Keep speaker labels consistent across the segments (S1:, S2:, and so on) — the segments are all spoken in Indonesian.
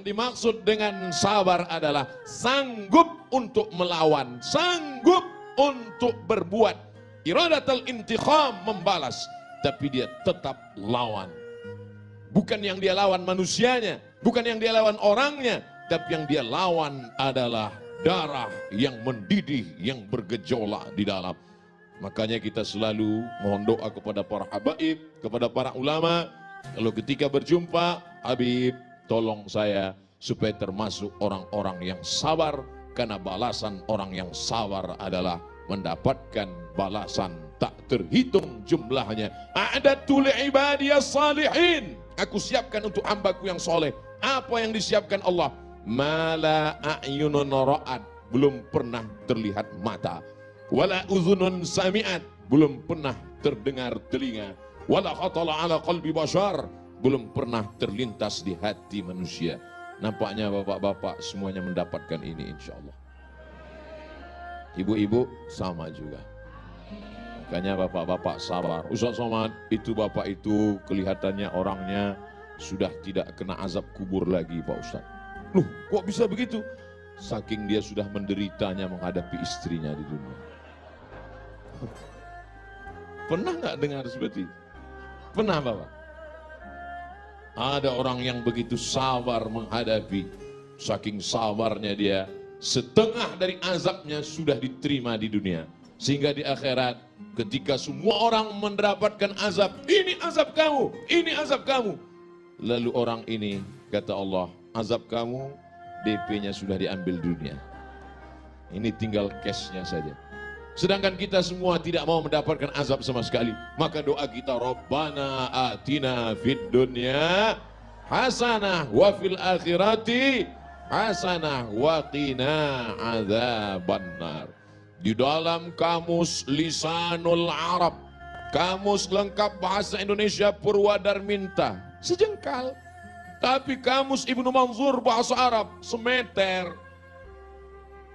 S1: Yang dimaksud dengan sabar adalah sanggup untuk melawan, sanggup untuk berbuat. Iradatul intiqam, membalas, tapi dia tetap lawan. Bukan yang dia lawan manusianya, bukan yang dia lawan orangnya, tapi yang dia lawan adalah darah yang mendidih, yang bergejolak di dalam. Makanya kita selalu mohon doa kepada para habaib, kepada para ulama. Kalau ketika berjumpa, Habib, tolong saya supaya termasuk orang-orang yang sabar, karena balasan orang yang sabar adalah mendapatkan balasan tak terhitung jumlahnya. A'dadtu li'ibadiyas salihin. Aku siapkan untuk hambaku yang soleh. Apa yang disiapkan Allah? Mala a'yunun ra'at, belum pernah terlihat mata. Wala uzunun sami'at, belum pernah terdengar telinga. Wala khatala ala qalbi bashar, belum pernah terlintas di hati manusia. Nampaknya bapak-bapak semuanya mendapatkan ini insya Allah. Ibu-ibu sama juga. Makanya bapak-bapak sabar. Ustaz Somad, itu bapak itu kelihatannya orangnya sudah tidak kena azab kubur lagi Pak Ustaz. Loh, kok bisa begitu? Saking dia sudah menderitanya menghadapi istrinya di dunia. Pernah nggak dengar seperti itu? Pernah Bapak? Ada orang yang begitu sabar menghadapi, saking sabarnya dia, setengah dari azabnya sudah diterima di dunia. Sehingga di akhirat, ketika semua orang mendapatkan azab, ini azab kamu, ini azab kamu. Lalu orang ini, kata Allah, azab kamu, DP-nya sudah diambil dunia. Ini tinggal cash-nya saja. Sedangkan kita semua tidak mau mendapatkan azab sama sekali. Maka doa kita, Rabbana atina fid dunya hasanah wa fil akhirati hasanah wa qina adzabannar. Di dalam kamus Lisanul Arab, kamus lengkap bahasa Indonesia Purwadarminta, sejengkal. Tapi kamus Ibnu Manzur bahasa Arab, semeter.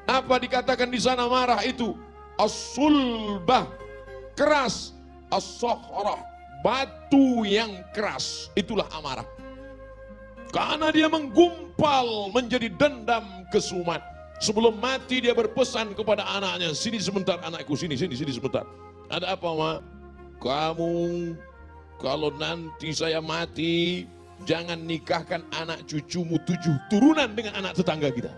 S1: Apa dikatakan di sana marah itu? As-sulbah, keras. As-sokhrah, batu yang keras. Itulah amarah. Karena dia menggumpal menjadi dendam kesumat. Sebelum mati dia berpesan kepada anaknya, sini sebentar anakku, sini sebentar. Ada apa Ma? Kamu kalau nanti saya mati, jangan nikahkan anak cucumu 7 turunan dengan anak tetangga kita.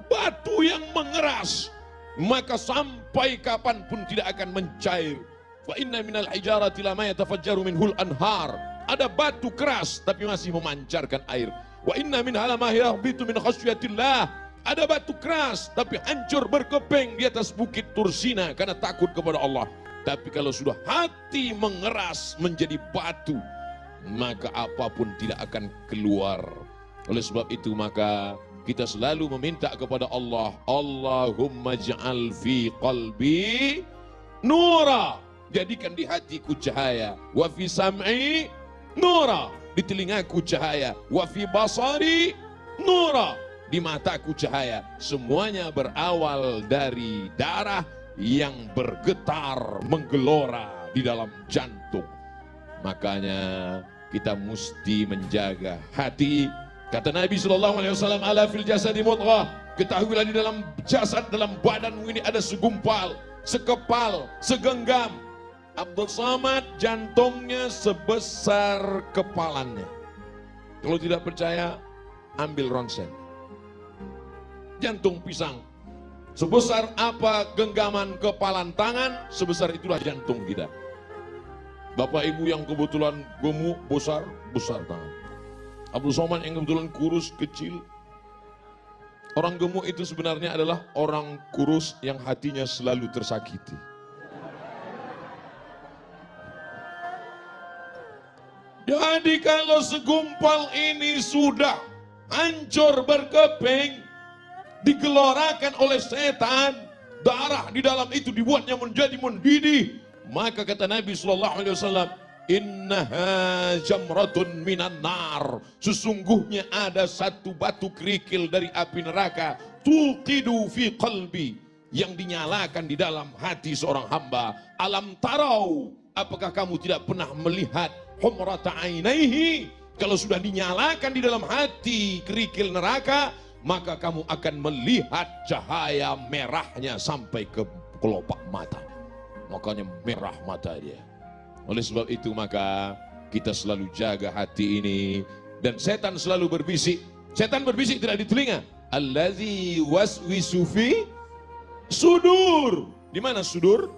S1: Batu yang mengeras, maka sampai kapanpun tidak akan mencair. Wa inna minal hijarati lama yatafajjaru minhul anhar. Ada batu keras tapi masih memancarkan air. Wa inna min halama yahbitu min khasyatillah. Ada batu keras tapi hancur berkeping di atas bukit Tursina karena takut kepada Allah. Tapi kalau sudah hati mengeras menjadi batu, maka apapun tidak akan keluar. Oleh sebab itu maka kita selalu meminta kepada Allah, Allahumma ja'al fi qalbi nura, jadikan di hatiku cahaya, wa fi sam'i nura, di telingaku cahaya, wa fi basari nura, di mataku cahaya. Semuanya berawal dari darah yang bergetar menggelora di dalam jantung. Makanya kita mesti menjaga hati. Kata Nabi SAW, ala fil jasadi mudghah, ketahuilah di dalam jasad, dalam badanmu ini ada segumpal, sekepal, segenggam. Abdul Somad jantungnya sebesar kepalanya. Kalau tidak percaya, ambil ronsen. Jantung pisang. Sebesar apa genggaman kepalan tangan, sebesar itulah jantung kita. Bapak ibu yang kebetulan gemuk, besar tangan. Abdul Somad yang kebetulan kurus, kecil. Orang gemuk itu sebenarnya adalah orang kurus yang hatinya selalu tersakiti. Jadi kalau segumpal ini sudah hancur berkeping, digelorakan oleh setan, darah di dalam itu dibuatnya menjadi mendidih, maka kata Nabi SAW, innaha jamratun minan nar, sesungguhnya ada satu batu kerikil dari api neraka, tuqidu fi qalbi, yang dinyalakan di dalam hati seorang hamba. Alam tarau, apakah kamu tidak pernah melihat humrata ainaihi, Kalau sudah dinyalakan di dalam hati kerikil neraka, maka kamu akan melihat cahaya merahnya sampai ke kelopak mata. Makanya merah mata dia. Oleh sebab itu maka kita selalu jaga hati ini. Dan setan selalu berbisik. Setan berbisik tidak di telinga. Allazi waswisu fi sudur. Di mana sudur?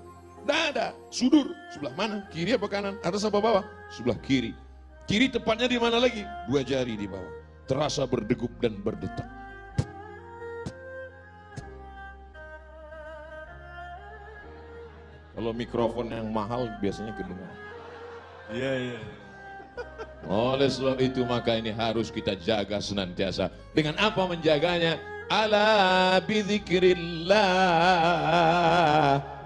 S1: Dada. Sudur sebelah mana? Kiri apa kanan? Atas apa bawah? Sebelah kiri. Kiri tepatnya di mana lagi? 2 jari di bawah. Terasa berdegup dan berdetak. Kalau mikrofon yang mahal biasanya kedengar.
S2: Iya.
S1: Oleh sebab itu maka ini harus kita jaga senantiasa. Dengan apa menjaganya? Ala bidzikrillah.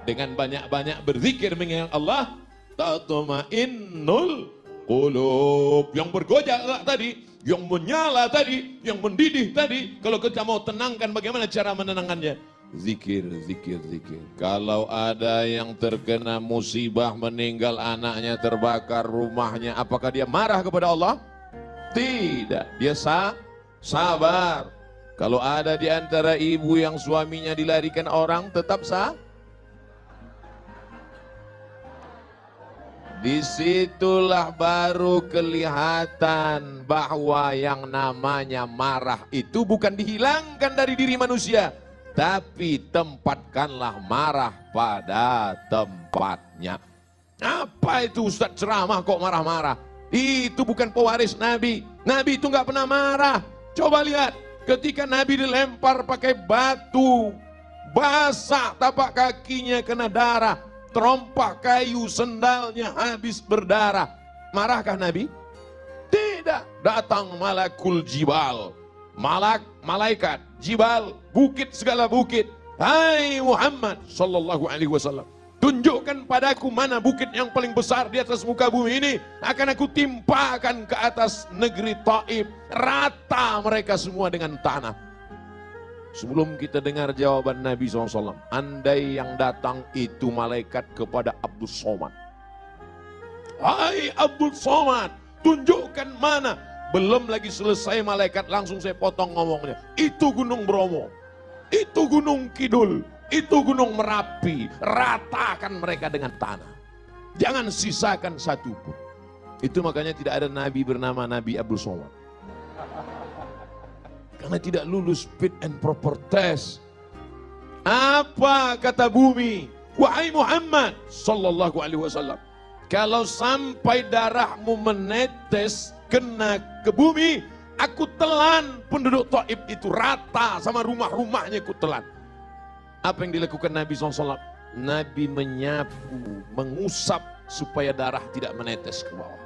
S1: Dengan banyak-banyak berzikir mengingat Allah, tatmainnul qulub. Yang bergojak tadi, yang menyala tadi, yang mendidih tadi, kalau kita mau tenangkan, bagaimana cara menenangkannya? Zikir, zikir, zikir. Kalau ada yang terkena musibah, meninggal anaknya, terbakar rumahnya, apakah dia marah kepada Allah? Tidak, dia sabar. Kalau ada di antara ibu yang suaminya dilarikan orang, tetap disitulah baru kelihatan bahwa yang namanya marah itu bukan dihilangkan dari diri manusia, tapi tempatkanlah marah pada tempatnya. Apa itu Ustaz ceramah kok marah-marah? Itu bukan pewaris Nabi. Nabi itu nggak pernah marah. Coba lihat, ketika Nabi dilempar pakai batu, basah tapak kakinya kena darah, terompak kayu, sendalnya habis berdarah. Marahkah Nabi? Tidak. Datang malakul jibal. Malaikat, jibal, bukit, segala bukit. Hai Muhammad sallallahu alaihi wasallam, tunjukkan padaku mana bukit yang paling besar di atas muka bumi ini. Akan aku timpakan ke atas negeri Taif. Rata mereka semua dengan tanah. Sebelum kita dengar jawaban Nabi SAW, andai yang datang itu malaikat kepada Abdul Somad. Hai Abdul Somad, tunjukkan mana. Belum lagi selesai malaikat langsung saya potong ngomongnya. Itu Gunung Bromo, itu Gunung Kidul, itu Gunung Merapi. Ratakan mereka dengan tanah. Jangan sisakan satu pun. Itu makanya tidak ada nabi bernama Nabi Abdul Somad. Karena tidak lulus fit and proper test. Apa kata bumi? Wahai Muhammad sallallahu alaihi wasallam, kalau sampai darahmu menetes kena ke bumi, aku telan penduduk Taif itu rata sama rumah-rumahnya, aku telan. Apa yang dilakukan Nabi SAW? Nabi menyapu, mengusap supaya darah tidak menetes ke bawah.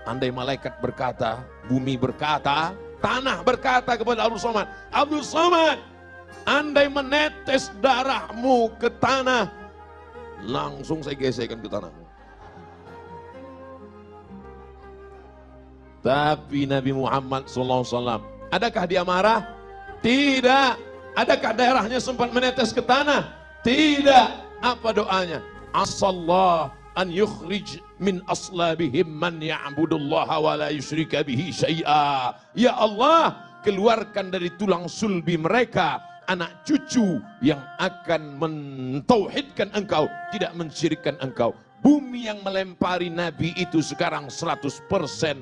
S1: Andai malaikat berkata, bumi berkata, tanah berkata kepada Abdul Somad, Abdul Somad, andai menetes darahmu ke tanah, langsung saya gesekkan ke tanah. Tapi Nabi Muhammad SAW, adakah dia marah? Tidak. Adakah daerahnya sempat menetes ke tanah? Tidak. Apa doanya? Asallah an yukhrij min aslabihim man ya'budullaha wa la yusyrika bihi syai'a. Ya Allah, keluarkan dari tulang sulbi mereka anak cucu yang akan mentauhidkan engkau, tidak mensyirikkan engkau. Bumi yang melempari Nabi itu sekarang 100%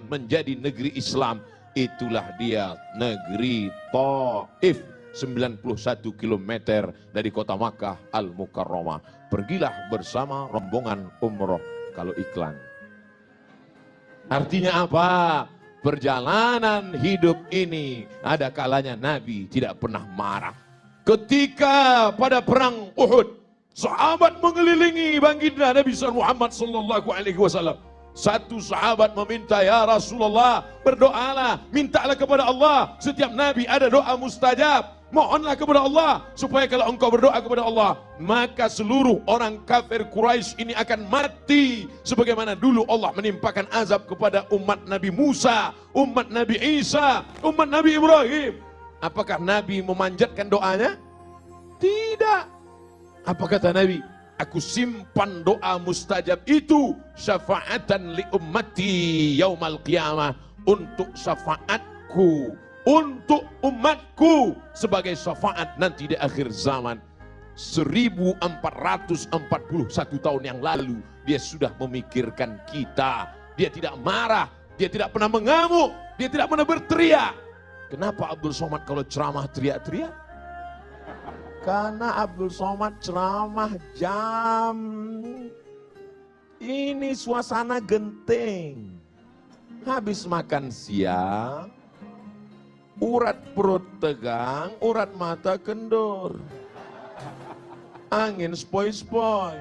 S1: menjadi negeri Islam. Itulah dia negeri Taif, 91 km dari kota Makkah Al-Mukarramah. Pergilah bersama rombongan umroh kalau iklan. Artinya apa? Perjalanan hidup ini ada kalanya Nabi tidak pernah marah. Ketika pada perang Uhud, sahabat mengelilingi baginda Nabi Muhammad sallallahu alaihi wasallam. Satu sahabat meminta, ya Rasulullah, berdoalah, mintalah kepada Allah. Setiap Nabi ada doa mustajab. Mohonlah kepada Allah supaya kalau engkau berdoa kepada Allah, maka seluruh orang kafir Quraisy ini akan mati. Sebagaimana dulu Allah menimpakan azab kepada umat Nabi Musa, umat Nabi Isa, umat Nabi Ibrahim. Apakah Nabi memanjatkan doanya? Tidak. Apa kata Nabi? Aku simpan doa mustajab itu syafaatan li ummati yaumal qiyamah, untuk syafaatku, untuk umatku sebagai syafaat nanti di akhir zaman. 1441 tahun yang lalu dia sudah memikirkan kita. Dia tidak marah, dia tidak pernah mengamuk, dia tidak pernah berteriak. Kenapa Abdul Somad kalau ceramah teriak-teriak? Karena Abdul Somad ceramah jam ini suasana genting. Habis makan siang, urat perut tegang, urat mata kendur. Angin spoi-spoi.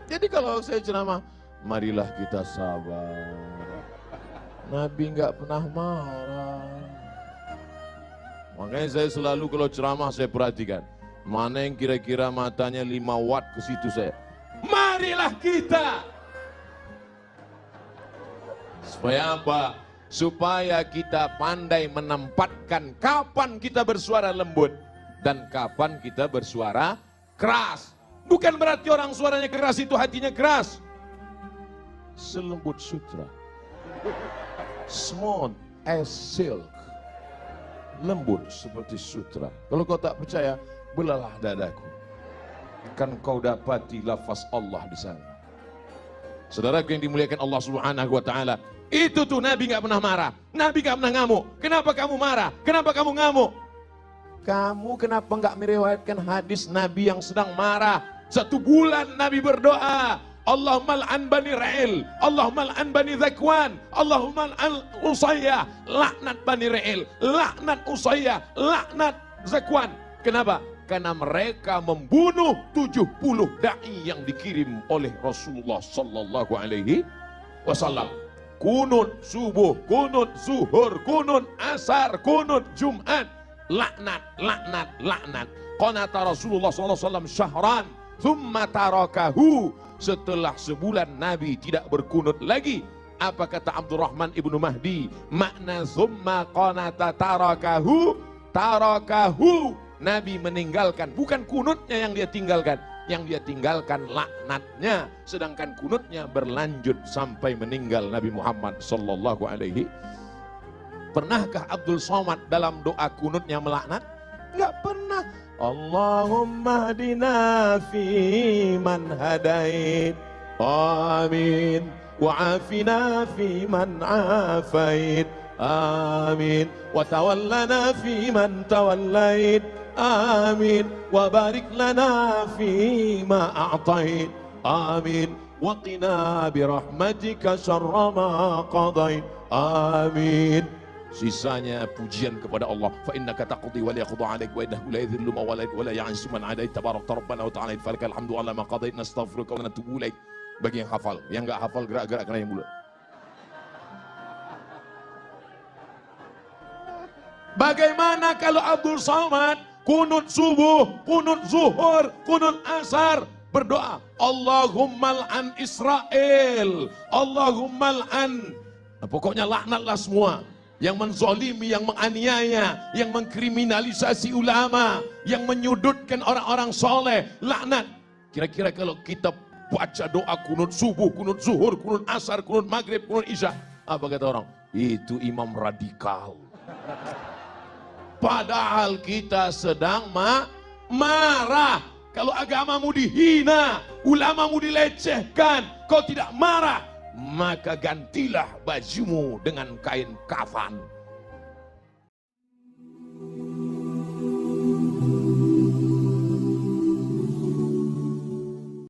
S1: Jadi kalau saya ceramah, marilah kita sabar. Nabi nggak pernah marah. Makanya saya selalu kalau ceramah saya perhatikan. Mana yang kira-kira matanya 5 watt ke situ saya. Marilah kita. Supaya apa? Supaya kita pandai menempatkan kapan kita bersuara lembut dan kapan kita bersuara keras. Bukan berarti orang suaranya keras itu hatinya keras. Selembut sutra. Smooth as silk. Lembut seperti sutra. Kalau kau tak percaya, belalah dadaku. Kan kau dapati lafaz Allah di sana. Saudaraku yang dimuliakan Allah Subhanahu wa taala, itu tuh Nabi nggak pernah marah. Nabi nggak pernah ngamuk. Kenapa kamu marah? Kenapa kamu ngamuk? Kamu kenapa nggak meriwayatkan hadis Nabi yang sedang marah? 1 bulan Nabi berdoa, Allahumma al'an bani Ra'il, Allahumma al'an bani Zakwan, Allahumma al'an Usayyah, laknat bani Ra'il, laknat Usayyah, laknat Zakwan. Kenapa? Karena mereka membunuh 70 da'i yang dikirim oleh Rasulullah sallallahu alaihi wasallam. Kunut subuh, kunut zuhur, kunut asar, kunut Jumat. Laknat, laknat, laknat. Qanata Rasulullah SAW syahran, thumma tarakahu. Setelah sebulan Nabi tidak berkunut lagi. Apa kata Abdurrahman ibnu Mahdi? Makna thumma qanata tarakahu, tarakahu. Nabi meninggalkan, bukan kunutnya yang dia tinggalkan. Yang dia tinggalkan laknatnya. Sedangkan kunutnya berlanjut sampai meninggal Nabi Muhammad sallallahu alaihi. Pernahkah Abdul Somad dalam doa kunutnya melaknat? Enggak pernah. Allahumma hadina fi man hadait. Amin. Wa afina fi man afait. Amin. Wa tawallana fi man tawallait. Amin. Wa barik lana fi ma a'tait. Amin. Wa qina bi rahmatika syarra ma qadait. Amin. Sisanya pujian kepada Allah. Fa innaka taqdi wa la yaqda 'alaik wa innahu la yadhillu man walait wa la ya'izzu man 'adait tabarakta rabbana wa ta'ala falakal hamdu 'ala ma qadait nastaghfiruka wa natubu ilaik. Bagi yang hafal, yang enggak hafal gerak-gerak kena yang mulut. Bagaimana kalau Abdul Somad kunut subuh, kunut zuhur, kunut asar berdoa, Allahumma al'an Israel, Allahumma al'an. Nah, pokoknya laknatlah semua yang menzolimi, yang menganiaya, yang mengkriminalisasi ulama, yang menyudutkan orang-orang soleh, laknat. Kira-kira kalau kita baca doa kunut subuh, kunut zuhur, kunut asar, kunut maghrib, kunut isya, apa kata orang? Itu imam radikal. Padahal kita sedang marah. Kalau agamamu dihina, ulamamu dilecehkan, kau tidak marah, maka gantilah bajumu dengan kain kafan.